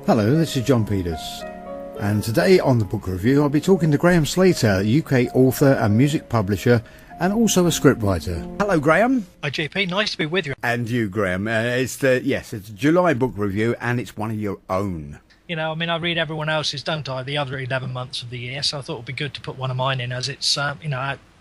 Hello, this is John Peters, and today on the book review I'll be talking to Graham Sclater, UK author and music publisher and also a scriptwriter. Hello Graham. Hi JP, nice to be with you. And you Graham. It's a July book review and it's one of your own. You know, I mean, I read everyone else's, don't I, the other 11 months of the year, so I thought it would be good to put one of mine in as it's, out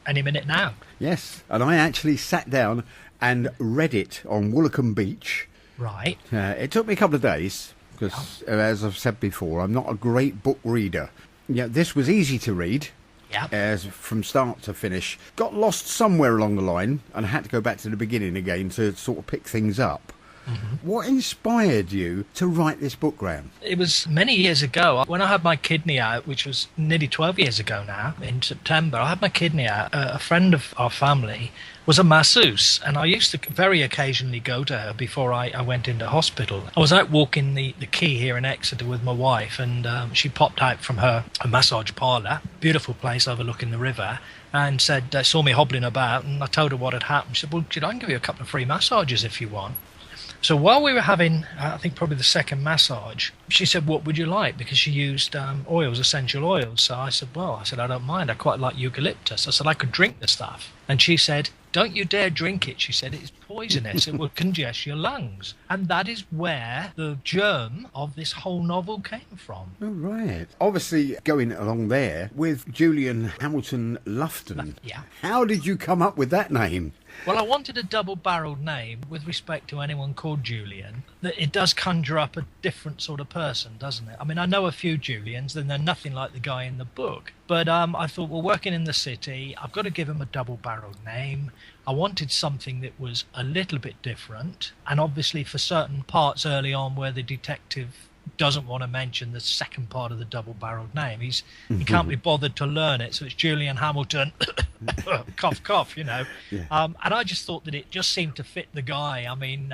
any minute now. Yes, and I actually sat down and read it on Woolacombe Beach. Right. It took me a couple of days. Because, as I've said before, I'm not a great book reader. Yeah, this was easy to read, as from start to finish. Got lost somewhere along the line and had to go back to the beginning again to sort of pick things up. Mm-hmm. What inspired you to write this book, Graham? It was many years ago. When I had my kidney out, which was nearly 12 years ago now, in September, I had my kidney out. A friend of our family was a masseuse, and I used to very occasionally go to her before I went into hospital. I was out walking the quay here in Exeter with my wife, and she popped out from her massage parlour, beautiful place overlooking the river, and saw me hobbling about, and I told her what had happened. She said, well, I can give you a couple of free massages if you want. So while we were having, I think probably the second massage, she said, what would you like? Because she used oils, essential oils. So I said, I don't mind. I quite like eucalyptus. I said, I could drink the stuff. And she said, don't you dare drink it. She said, it's poisonous. It will congest your lungs. And that is where the germ of this whole novel came from. Oh, right. Obviously, going along there with Julian Hamilton Lufton. Yeah. How did you come up with that name? Well, I wanted a double-barreled name with respect to anyone called Julian. It does conjure up a different sort of person, doesn't it? I mean, I know a few Julians, and they're nothing like the guy in the book. But I thought, well, working in the city, I've got to give him a double-barreled name. I wanted something that was a little bit different. And obviously for certain parts early on where the detective doesn't want to mention the second part of the double-barreled name. He can't be bothered to learn it, so it's Julian Hamilton, cough, cough, you know. Yeah. And I just thought that it just seemed to fit the guy. I mean,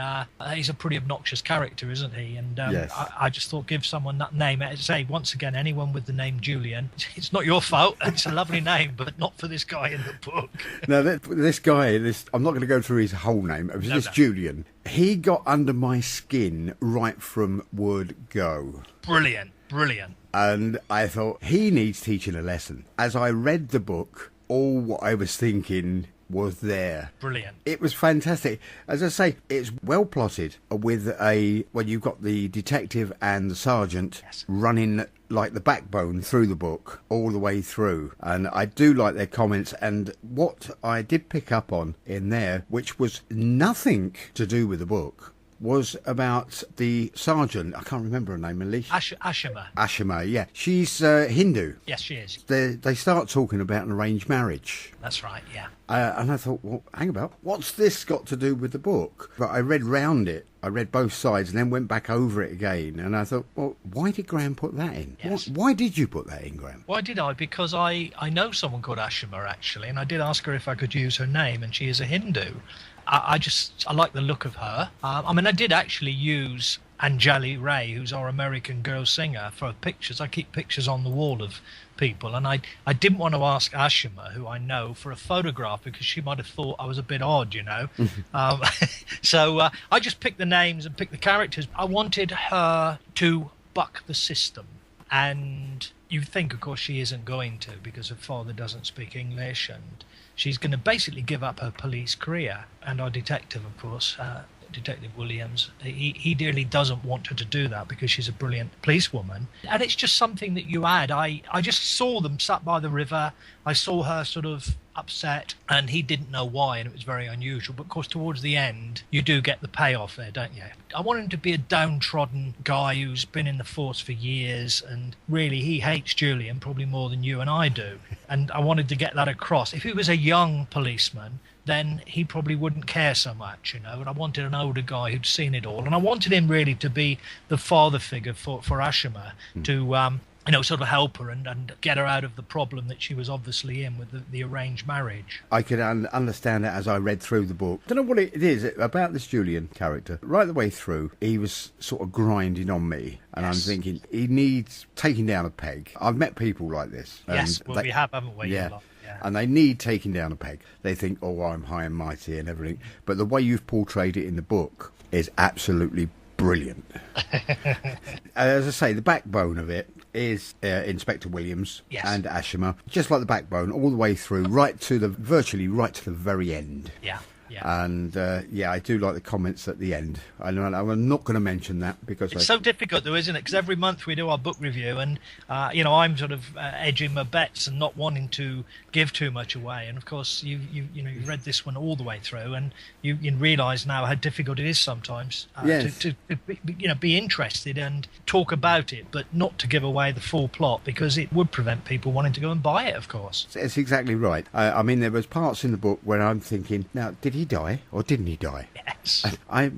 he's a pretty obnoxious character, isn't he? And yes. I just thought give someone that name. Say, once again, anyone with the name Julian, it's not your fault. It's a lovely name, but not for this guy in the book. Now, this guy, I'm not going to go through his whole name. It was Julian. He got under my skin right from word go. Brilliant. And I thought, he needs teaching a lesson. As I read the book, all what I was thinking was there. Brilliant. It was fantastic. As I say, it's well plotted with you've got the detective and the sergeant running like the backbone through the book all the way through. And I do like their comments. And what I did pick up on in there, which was nothing to do with the book, was about the sergeant. I can't remember her name, Alicia. Ashima, yeah. She's Hindu. Yes, she is. They start talking about an arranged marriage. That's right, yeah. And I thought, well, hang about. What's this got to do with the book? But I read round it. I read both sides and then went back over it again. And I thought, well, why did Graham put that in? Yes. Why did you put that in, Graham? Why did I? Because I know someone called Ashima, actually, and I did ask her if I could use her name, and she is a Hindu. I like the look of her. I mean, I did actually use Anjali Ray, who's our American girl singer, for pictures. I keep pictures on the wall of people, and I didn't want to ask Ashima, who I know, for a photograph because she might have thought I was a bit odd, you know. So I just picked the names and picked the characters. I wanted her to buck the system, and you think, of course, she isn't going to because her father doesn't speak English, and she's going to basically give up her police career. And our detective, of course, Detective Williams, he dearly doesn't want her to do that because she's a brilliant policewoman. And it's just something that you add. I just saw them sat by the river. I saw her sort of upset, and he didn't know why, and it was very unusual. But of course, towards the end, you do get the payoff there, don't you? I want him to be a downtrodden guy who's been in the force for years, and really he hates Julian probably more than you and I do. And I wanted to get that across. If he was a young policeman, then he probably wouldn't care so much, you know. And I wanted an older guy who'd seen it all, and I wanted him really to be the father figure for Ashima, to sort of help her and get her out of the problem that she was obviously in with the arranged marriage. I could understand that as I read through the book. I don't know what it is about this Julian character. Right the way through, he was sort of grinding on me. And yes. I'm thinking, he needs taking down a peg. I've met people like this. Yes, well, we have, haven't we? Yeah. and they need taking down a peg. They think, oh, I'm high and mighty and everything. But the way you've portrayed it in the book is absolutely brilliant. As I say, the backbone of it is Inspector Williams and Ashima, just like the backbone all the way through, virtually right to the very end. Yeah. And I do like the comments at the end. I'm not going to mention that because it's so difficult, though, isn't it? Because every month we do our book review, and I'm sort of edging my bets and not wanting to give too much away. And of course, you've read this one all the way through, and you realise now how difficult it is sometimes to be interested and talk about it, but not to give away the full plot because it would prevent people wanting to go and buy it. Of course, it's exactly right. I mean, there was parts in the book where I'm thinking, now, did he die or didn't he die? Yes. I've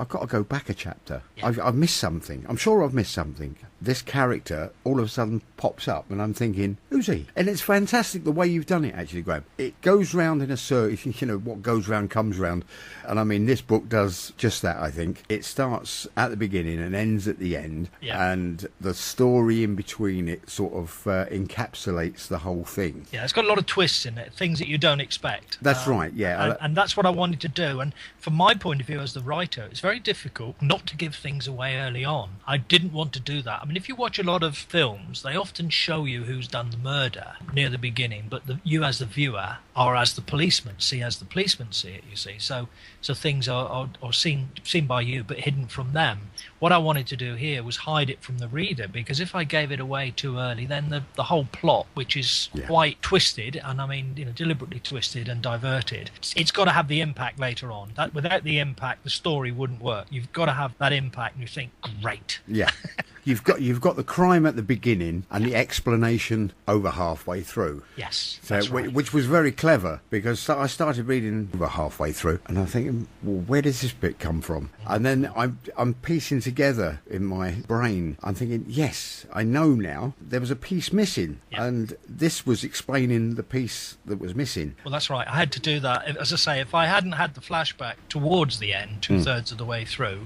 got to go back a chapter. Yeah. I've missed something. I'm sure I've missed something. This character all of a sudden pops up and I'm thinking, who's he? And it's fantastic the way you've done it, actually, Graham. It goes round in a circle, what goes round comes round. And I mean, this book does just that, I think. It starts at the beginning and ends at the end. Yeah. And the story in between it sort of encapsulates the whole thing. Yeah, it's got a lot of twists in it, things that you don't expect. That's right, yeah. And that's what I wanted to do. And from my point of view as the writer, it's very difficult not to give things away early on. I didn't want to do that. I mean, if you watch a lot of films, they often show you who's done the murder near the beginning, but you as the viewer are as the policeman, see as the policeman see it, you see. So things are seen by you but hidden from them. What I wanted to do here was hide it from the reader, because if I gave it away too early, then the whole plot, which is quite twisted, and I mean, deliberately twisted and diverted, it's got to have the impact later on. That without the impact, the story wouldn't work. You've got to have that impact, and you think, great. Yeah. You've got the crime at the beginning and the explanation over halfway through. Yes, so that's right. Which was very clever, because I started reading over halfway through and I'm thinking, well, where does this bit come from? And then I'm piecing together in my brain. I'm thinking, yes, I know now. There was a piece missing, and this was explaining the piece that was missing. Well, that's right. I had to do that. As I say, if I hadn't had the flashback towards the end, 2/3 of the way through,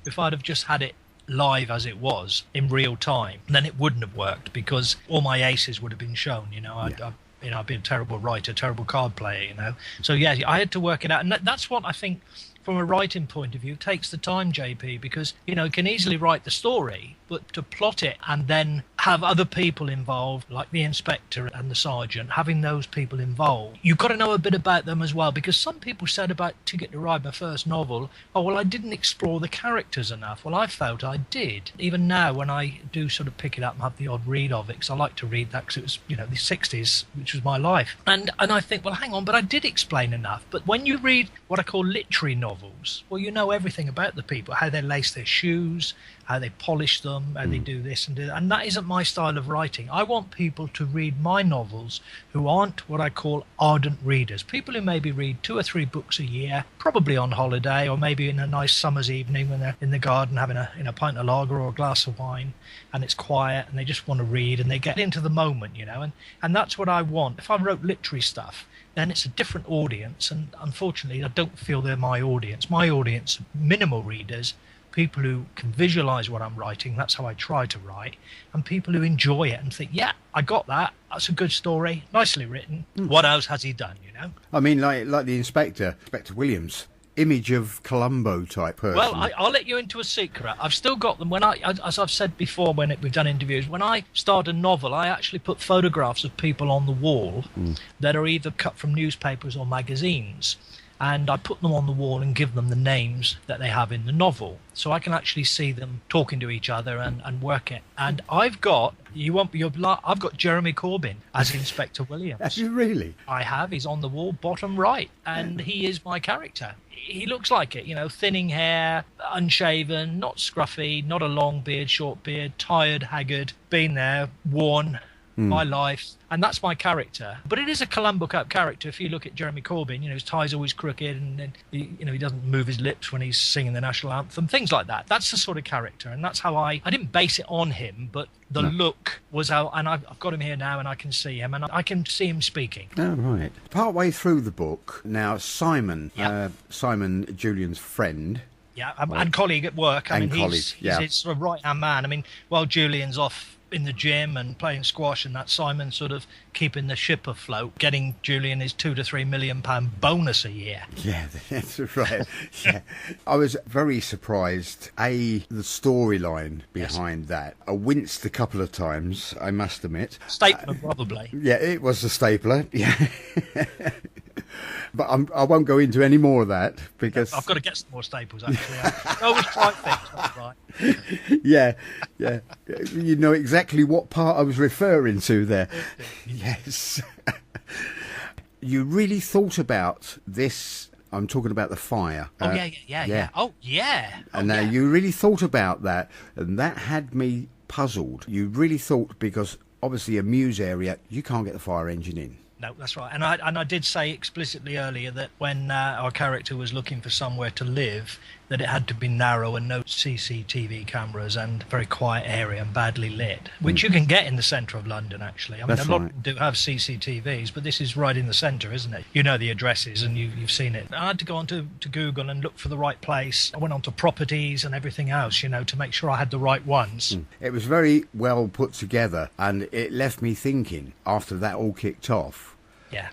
if I'd have just had it live as it was in real time, then it wouldn't have worked, because all my aces would have been shown. I've been a terrible writer, terrible card player, So I had to work it out, and that's what I think, from a writing point of view, takes the time, JP, because you can easily write the story, but to plot it and then have other people involved, like the inspector and the sergeant, having those people involved, you've got to know a bit about them as well, because some people said about Ticket to Ride, my first novel, oh, well, I didn't explore the characters enough. Well, I felt I did. Even now, when I do sort of pick it up and have the odd read of it, because I like to read that, because it was, the 60s, which was my life. And I think, well, hang on, but I did explain enough. But when you read what I call literary novels, well, you know everything about the people, how they lace their shoes, how they polish them, how they do this and do that. And that isn't my style of writing. I want people to read my novels who aren't what I call ardent readers. People who maybe read 2 or 3 books a year, probably on holiday, or maybe in a nice summer's evening when they're in the garden having a pint of lager or a glass of wine, and it's quiet and they just want to read and they get into the moment, and that's what I want. If I wrote literary stuff, then it's a different audience, and unfortunately I don't feel they're my audience. My audience, minimal readers, people who can visualize what I'm writing, that's how I try to write, and people who enjoy it and think, yeah, I got that, that's a good story, nicely written, what else has he done, I mean, like the Inspector Williams, image of Columbo type person. Well, I'll let you into a secret. I've still got them. As I've said before when we've done interviews, when I start a novel, I actually put photographs of people on the wall that are either cut from newspapers or magazines. And I put them on the wall and give them the names that they have in the novel, so I can actually see them talking to each other and work it. And I've got I've got Jeremy Corbyn as Inspector Williams. Have you really? I have. He's on the wall, bottom right, and he is my character. He looks like it, thinning hair, unshaven, not scruffy, not a long beard, short beard, tired, haggard, been there, worn. My life, and that's my character. But it is a Columbo Cup character. If you look at Jeremy Corbyn, his tie's always crooked, and he doesn't move his lips when he's singing the national anthem, things like that. That's the sort of character, and that's how I didn't base it on him, but the look was how, and I've got him here now, and I can see him, and I can see him speaking. Oh, right. Partway through the book, now Simon, Simon, Julian's friend, and colleague at work. He's his sort of right-hand man. While Julian's off in the gym and playing squash and that, Simon sort of keeping the ship afloat, getting Julian his £2 to £3 million bonus a year. Yeah, that's right. Yeah, I was very surprised. The storyline behind that. I winced a couple of times, I must admit. Stapler, probably. Yeah, it was a stapler. Yeah. But I won't go into any more of that because I've got to get some more staples, actually. I always try things, right? Yeah. You know exactly what part I was referring to there. Yes. You really thought about this. I'm talking about the fire. Oh, yeah. Oh, yeah. And now you really thought about that, and that had me puzzled. You really thought, because obviously a mews area, you can't get the fire engine in. No, that's right. And I did say explicitly earlier that when our character was looking for somewhere to live, that it had to be narrow and no CCTV cameras and very quiet area and badly lit, which you can get in the centre of London, actually. I mean, a lot of them do have CCTVs, but this is right in the centre, isn't it? You know the addresses and you've seen it. I had to go onto Google and look for the right place. I went onto properties and everything else, to make sure I had the right ones. It was very well put together, and it left me thinking after that all kicked off. Yeah.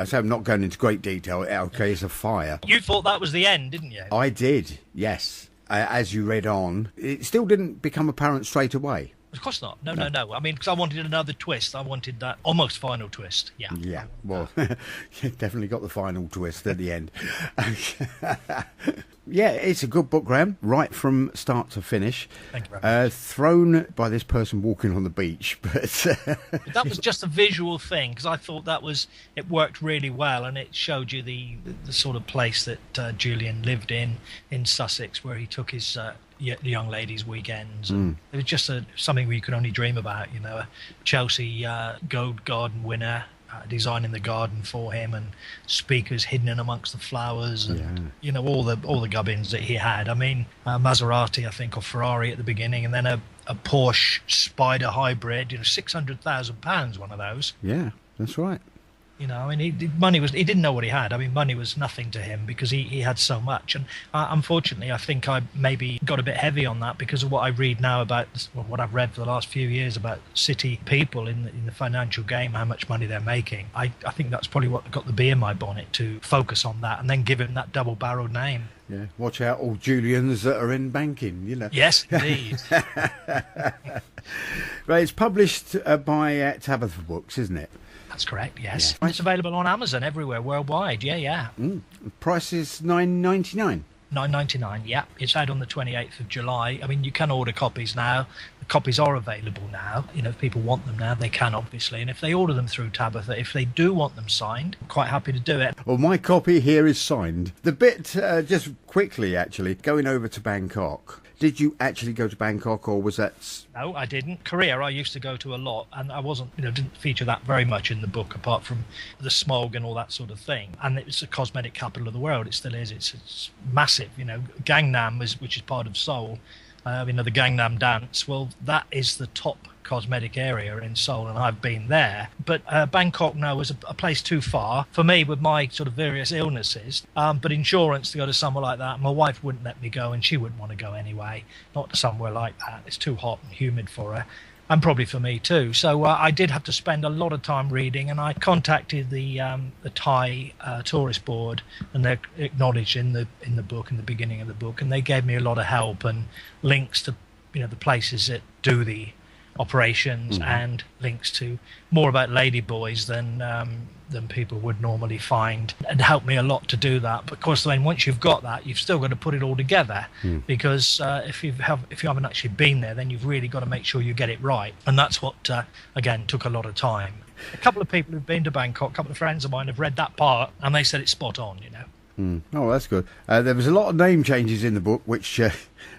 So I'm not going into great detail. Okay, it's a fire. You thought that was the end, didn't you? I did, yes. As you read on, it still didn't become apparent straight away. Of course not. No. I mean, because I wanted another twist. I wanted that almost final twist. Yeah. Yeah. Well, you definitely got the final twist at the end. Yeah, it's a good book, Graham, right from start to finish. Thank you very much. Thrown by this person walking on the beach, but that was just a visual thing, because I thought it worked really well, and it showed you the sort of place that Julian lived in Sussex, where he took his the young ladies' weekends. It was just something we could only dream about, a Chelsea Gold Garden winner. Designing the garden for him, and speakers hidden in amongst the flowers, and all the gubbins that he had. I mean, Maserati, I think, or Ferrari at the beginning, and then a Porsche Spider hybrid. £600,000, one of those. Yeah, that's right. I mean, he didn't know what he had. I mean, money was nothing to him because he had so much. And unfortunately, I think I maybe got a bit heavy on that because of what I read now about, what I've read for the last few years about city people in the financial game, how much money they're making. I think that's probably what got the bee in my bonnet, to focus on that and then give him that double-barreled name. Yeah, watch out, all Julians that are in banking, Yes, indeed. Right, it's published by Tabitha Books, isn't it? That's correct, yes. Yeah. And it's available on Amazon everywhere, worldwide. Yeah. Price is $9.99. $9.99, yeah. It's out on the 28th of July. I mean, you can order copies now. The copies are available now. If people want them now, they can, obviously. And if they order them through Tabitha, if they do want them signed, I'm quite happy to do it. Well, my copy here is signed. The bit, just quickly, actually, going over to Bangkok. Did you actually go to Bangkok, or was that... No, I didn't. Korea, I used to go to a lot, and I wasn't, didn't feature that very much in the book, apart from the smog and all that sort of thing. And it's the cosmetic capital of the world. It still is. It's massive. Gangnam, which is part of Seoul, the Gangnam dance. Well, that is the top cosmetic area in Seoul, and I've been there. But Bangkok now was a place too far for me with my sort of various illnesses. But insurance to go to somewhere like that, my wife wouldn't let me go, and she wouldn't want to go anyway. Not to somewhere like that. It's too hot and humid for her. And probably for me too. So I did have to spend a lot of time reading, and I contacted the Thai tourist board, and they're acknowledged in the book, in the beginning of the book, and they gave me a lot of help and links to the places that do the operations, and links to more about ladyboys than people would normally find, and helped me a lot to do that. But of course, then once you've got that, you've still got to put it all together, because if you haven't actually been there, then you've really got to make sure you get it right, and that's what again took a lot of time. A couple of people who've been to Bangkok, a couple of friends of mine, have read that part, and they said it's spot on. Oh, that's good. There was a lot of name changes in the book, which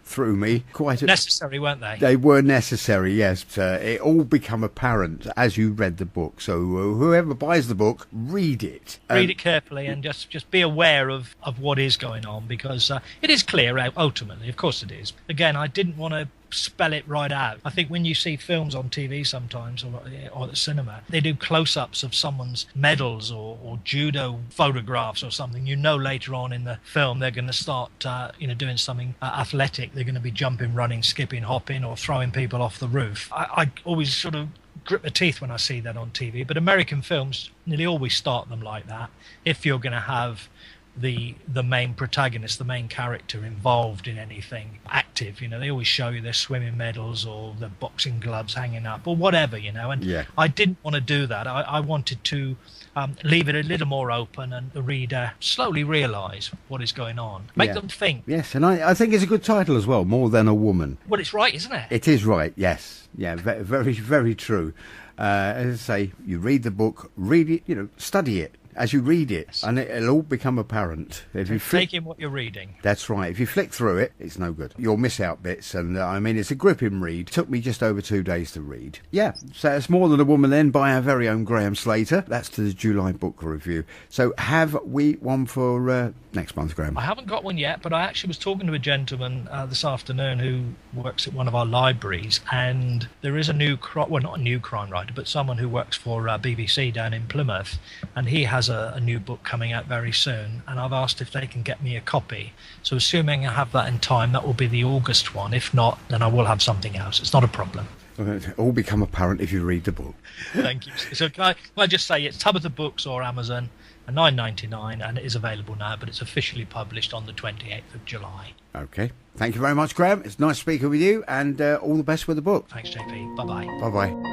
threw me quite. Necessary, weren't they? They were necessary, yes. It all become apparent as you read the book. So whoever buys the book, read it. Read it carefully, and just be aware of what is going on, because it is clear out ultimately. Of course it is. Again, I didn't want to spell it right out. I think when you see films on TV sometimes, or at the cinema, they do close-ups of someone's medals or judo photographs or something. Later on in the film they're going to start doing something athletic athletic, they're going to be jumping, running, skipping, hopping, or throwing people off the roof. I always sort of grip my teeth when I see that on TV, but American films nearly always start them like that. If you're going to have the main protagonist, the main character involved in anything active, they always show you their swimming medals or their boxing gloves hanging up or whatever, and Yeah. I didn't want to do that. I wanted to leave it a little more open and the reader slowly realise what is going on, make them think. Yes, and I think it's a good title as well, More Than a Woman. Well, it's right, isn't it? It is right, yes. Yeah, very, very true. As I say, you read the book, read it, study it as you read it, and it'll all become apparent. If you take in what you're reading. That's right. If you flick through it, it's no good. You'll miss out bits, and it's a gripping read. Took me just over 2 days to read. Yeah, so it's More Than a Woman then, by our very own Graham Sclater. That's to the July book review. So have we one for next month, Graham? I haven't got one yet, but I actually was talking to a gentleman this afternoon who works at one of our libraries, and there is a new not a new crime writer, but someone who works for BBC down in Plymouth, and he has a new book coming out very soon, and I've asked if they can get me a copy. So assuming I have that in time, that will be the August one. If not, then I will have something else. It's not a problem. It'll all become apparent if you read the book. Thank you. So can I just say it's Tabitha Books or Amazon, $9.99, and it is available now, but it's officially published on the 28th of July. Okay. Thank you very much, Graham. It's nice speaking with you, and all the best with the book. Thanks, JP. Bye-bye. Bye-bye.